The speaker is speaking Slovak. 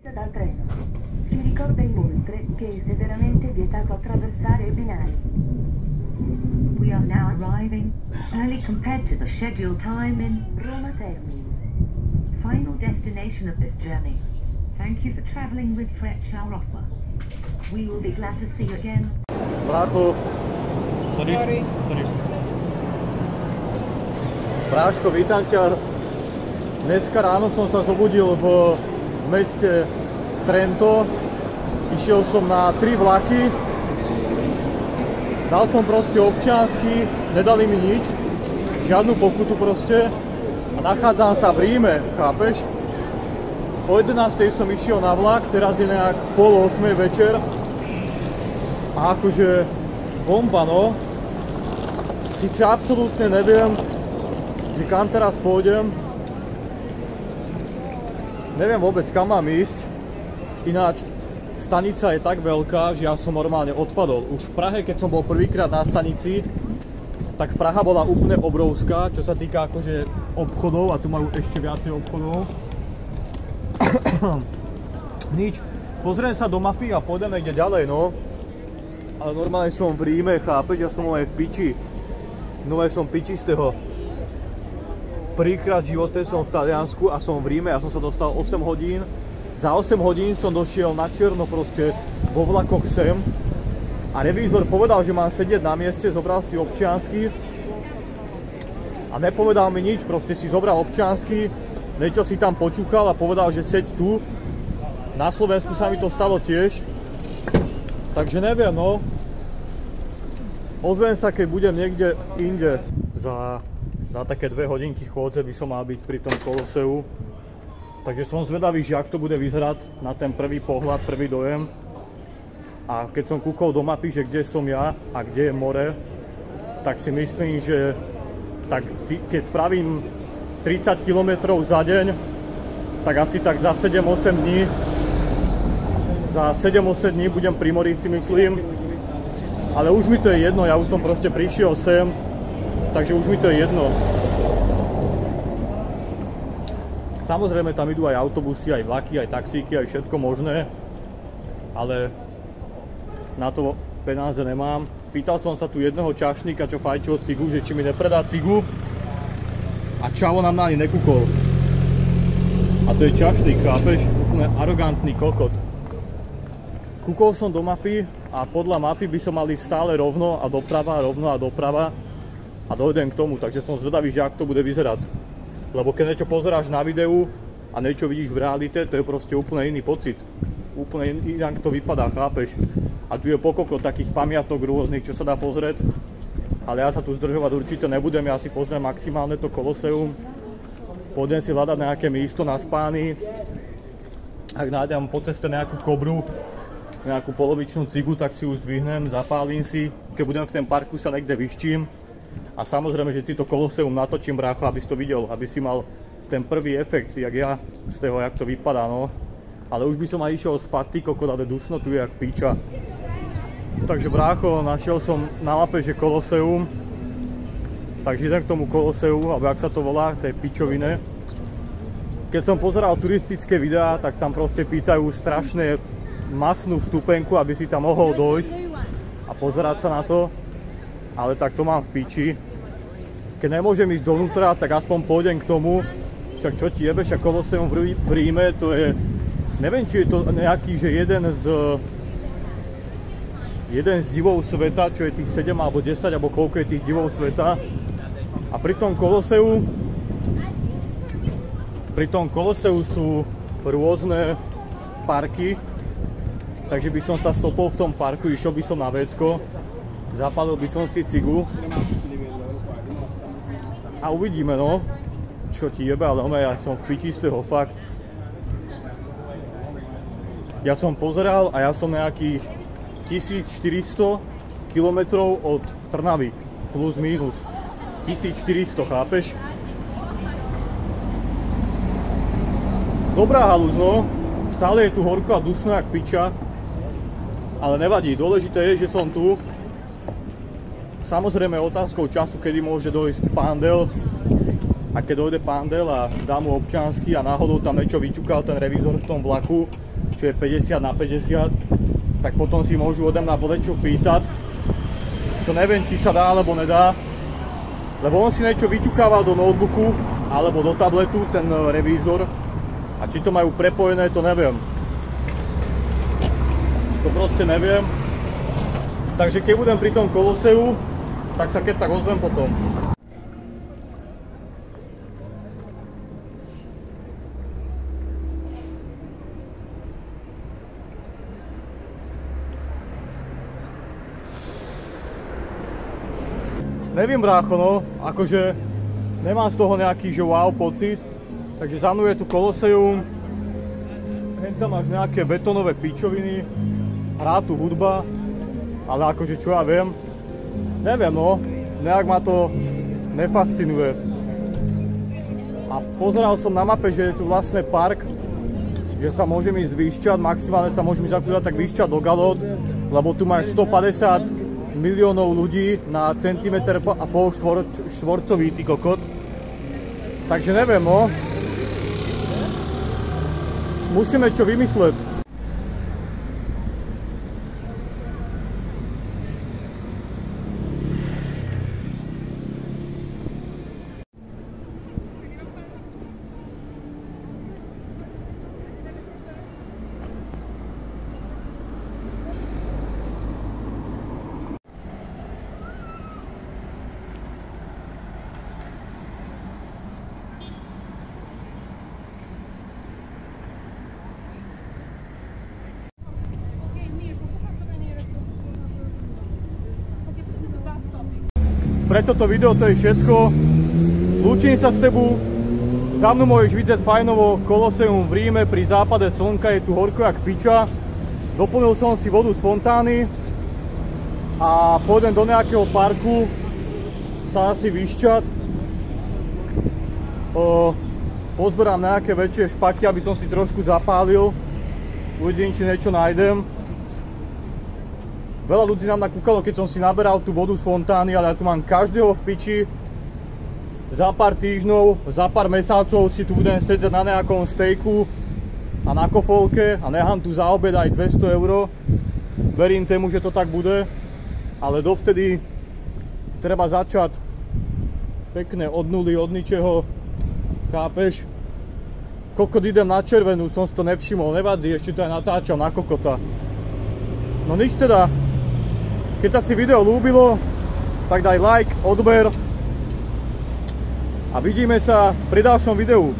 Dal treno. Si ricorda inoltre che è severamente vietato attraversare i binari. We are now arriving early compared to the scheduled time in Roma Termini, final destination of this journey. Thank you for traveling with Frecciarossa. We will be glad to see you again. Brácho, sorry. Bráško, vítam ťa. Dneska ráno som sa zobudil v meste Trento. Išiel som na 3 vlaky. Dal som proste občiansky, nedali mi nič, žiadnu pokutu proste. A nachádzam sa v Ríme, chápeš? O 11:00 som išiel na vlak, teraz je nejak 7:30 večer. A akože bomba, no. Sice absolútne neviem, že kam teraz pôjdem. Neviem vôbec, kam mám ísť. Ináč, stanica je tak veľká, že ja som normálne odpadol. Už v Prahe, keď som bol prvýkrát na stanici, tak Praha bola úplne obrovská, čo sa týka akože obchodov, a tu majú ešte viacej obchodov. Nič, pozriem sa do mapy a pôjdeme ide ďalej, no. Ale normálne som v Ríme, chápeš, ja som aj v piči. No aj som pičistého. Prvýkrát v živote som v Taliansku a som v Ríme, ja som sa dostal 8 hodín. Za 8 hodín som došiel na čierno proste vo vlakoch sem. A revízor povedal, že mám sedieť na mieste, zobral si občiansky. A nepovedal mi nič, proste si zobral občiansky, niečo si tam počúkal a povedal, že seď tu. Na Slovensku sa mi to stalo tiež. Takže neviem, no. Ozvem sa, keď budem niekde inde. Za také 2 hodinky chôdze by som mal byť pri tom Koloseu. Takže som zvedavý, že ak to bude vyzerať na ten prvý pohľad, prvý dojem. A keď som kúkol do mapy, že kde som ja a kde je more, tak si myslím, že keď spravím 30 km za deň, tak asi tak za 7-8 dní. Za 7-8 dní budem pri mori, si myslím. Ale už mi to je jedno, ja už som proste prišiel sem. Takže už mi to je jedno. Samozrejme tam idú aj autobusy, aj vlaky, aj taxíky, aj všetko možné. Ale na to peniaze nemám. Pýtal som sa tu jedného čašníka, čo fajčil cigu, že či mi nepredá cigu. A čavo na mňa ani nekúkol. A to je čašník, chápeš? Úplne arogantný kokot. Kúkol som do mapy a podľa mapy by som mal ísť stále rovno a doprava. A dojdem k tomu, takže som zvedavý, že ak to bude vyzerať. Lebo keď niečo pozeráš na videu a niečo vidíš v realite, to je proste úplne iný pocit. Úplne inak to vypadá, chápeš? A tu je pokoko takých pamiatok rôznych, čo sa dá pozrieť. Ale ja sa tu zdržovať určite nebudem, ja si pozriem maximálne to Koloseum. Pôjdem si hľadať nejaké miesto na spáni. Ak nájdem po ceste nejakú kobru, nejakú polovičnú cigu, tak si ju zdvihnem, zapálim si. Keď budem v tom parku, sa niekde vyščím. A samozrejme, že si to Koloseum natočím, brácho, aby si to videl, aby si mal ten prvý efekt, jak ja, z toho, jak to vypadá, no. Ale už by som aj išiel spať, ty kokot, ale dusno tu je jak píča. Takže brácho, našiel som na mape, že Koloseum. Takže idem k tomu Koloseu, alebo jak sa to volá, tej pičovine. Keď som pozeral turistické videá, tak tam proste pýtajú strašne masnú vstupenku, aby si tam mohol dojsť a pozerať sa na to. Ale tak to mám v piči. Keď nemôžem ísť dovnútra, tak aspoň pôjdem k tomu. Však čo ti jebe, však Koloseum v Ríme, to je... Neviem, či je to nejaký, že jeden z divov sveta, čo je tých 7 alebo 10, alebo koľko je tých divov sveta. A pri tom Koloseu sú rôzne parky. Takže by som sa stopol v tom parku, išiel by som na vécko. Zapálil by som si cigu a uvidíme, no, čo ti jebe, ale ja som v piči z toho, fakt. Ja som pozeral a ja som nejakých 1400 km od Trnavy, plus minus. 1400, chápeš? Dobrá halúz, no, stále je tu horko a dusno jak piča, ale nevadí, dôležité je, že som tu. Samozrejme otázkou času, kedy môže dojsť Pandel. A keď dojde Pandel a dá mu občiansky a náhodou tam niečo vyčúkal ten revízor v tom vlaku, čo je 50 na 50, tak potom si môžu ode mňa bodečo pýtať, čo neviem, či sa dá alebo nedá, lebo on si niečo vyťukával do notebooku alebo do tabletu, ten revízor, a či to majú prepojené, to neviem. To proste neviem. Takže keď budem pri tom Koloseu, tak sa keď tak ozvem potom. Neviem, brácho, no, akože nemám z toho nejaký že wow pocit, takže za mnou je tu Koloseum, hen tam máš nejaké betónové pičoviny, hrá tu hudba, ale akože čo ja viem, neviem, no, nejak ma to nefascinuje. A pozeral som na mape, že je tu vlastne park, že sa môžem ísť vyšťať, maximálne sa môžem ísť akurát tak vyšťať do Galot, lebo tu máš 150 miliónov ľudí na centimeter a pol štvorcový, ty kokot. Takže neviem, no. Musíme čo vymysleť. Pre toto video to je všetko. Lúčim sa s tebou. Za mnou môžeš vidieť fajnovo Koloseum v Ríme pri západe slnka, je tu horko jak piča. Doplnil som si vodu z fontány a pôjdem do nejakého parku sa asi vyšťať. Pozberám nejaké väčšie špaky, aby som si trošku zapálil. Uvidím, či niečo nájdem. Veľa ľudí nám nakúkalo, keď som si naberal tú vodu z fontány, ale ja tu mám každého v piči. Za pár týždňov, za pár mesiacov si tu budem sedieť na nejakom stejku a na kofolke a nechám tu za obed aj 200 €. Verím tému, že to tak bude, ale dovtedy treba začať pekne od nuly, od ničeho, chápeš? Kokot, idem na červenú, som si to nevšimol, nevadí, ešte to aj natáčam na kokota. No nič teda. Keď sa ti video ľúbilo, tak daj like, odber a vidíme sa pri ďalšom videu.